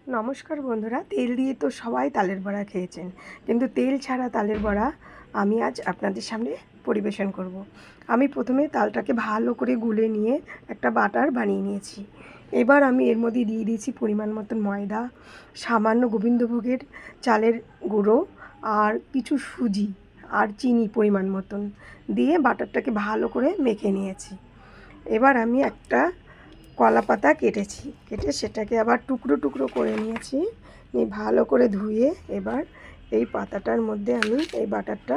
নমস্কার বন্ধুরা, তেল দিয়ে তো সবাই তালের বড়া খেয়েছেন, কিন্তু তেল ছাড়া তালের বড়া আমি আজ আপনাদের সামনে পরিবেশন করব। আমি প্রথমে তালটাকে ভালো করে গুলে নিয়ে একটা বাটার বানিয়ে নিয়েছি। এবার আমি এর মধ্যে দিয়ে দিয়েছি পরিমাণ মতন ময়দা, সামান্য গোবিন্দভোগের চালের গুঁড়ো আর কিছু সুজি আর চিনি পরিমাণ মতন দিয়ে বাটারটাকে ভালো করে মেখে নিয়েছি। এবার আমি একটা কলা পাতা কেটে সেটাকে আবার টুকরো টুকরো করে নিয়েছি। নিয়ে ভালো করে ধুয়ে এবার এই পাতাটার মধ্যে আমি এই বাটারটা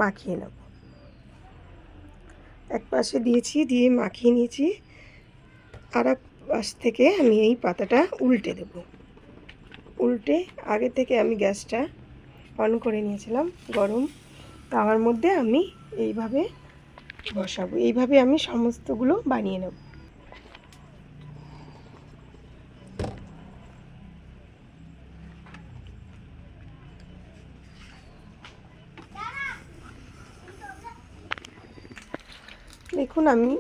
মাখিয়ে নেব। এক পাশে দিয়েছি, দিয়ে মাখিয়ে নিয়েছি। আর এক পাশ থেকে আমি এই পাতাটা উল্টে দেব। উল্টে আগে থেকে আমি গ্যাসটা অন করে নিয়েছিলাম গরম, তাওয়ার মধ্যে আমি এইভাবে বসাবো। এইভাবে আমি সমস্তগুলো বানিয়ে নেব। দেখুন, আমি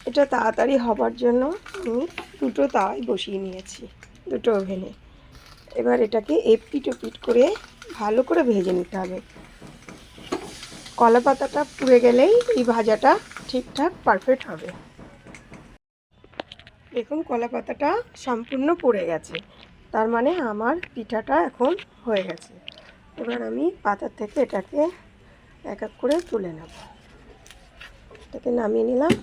এটা তাড়াতাড়ি হবার জন্য আমি দুটো তাওয়ায় বসিয়ে নিয়েছি, দুটো ওভেনে। এবার এটাকে এপিট ওপিট করে ভালো করে ভেজে নিতে হবে। কলা পাতাটা পুড়ে গেলেই এই ভাজাটা ঠিকঠাক পারফেক্ট হবে। দেখুন, কলা পাতাটা সম্পূর্ণ পুড়ে গেছে, তার মানে আমার পিঠাটা এখন হয়ে গেছে। এবার আমি পাতার থেকে এটাকে এক এক করে তুলে নেব। এটাকে নামিয়ে নিলাম,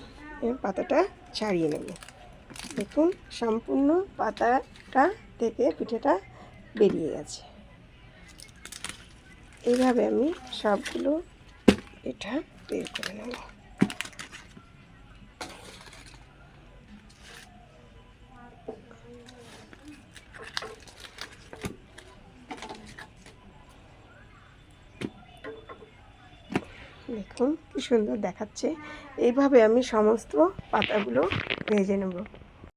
এবার পাতাটা ছাড়িয়ে নেব। দেখুন, সম্পূর্ণ পাতাটা থেকে পিঠেটা বেরিয়ে গেছে। এইভাবে আমি সবগুলো পিঠা বের করে নেব। দেখুন কি সুন্দর দেখাচ্ছে। এইভাবে আমি সমস্ত পাতাগুলো ভেজে নেব।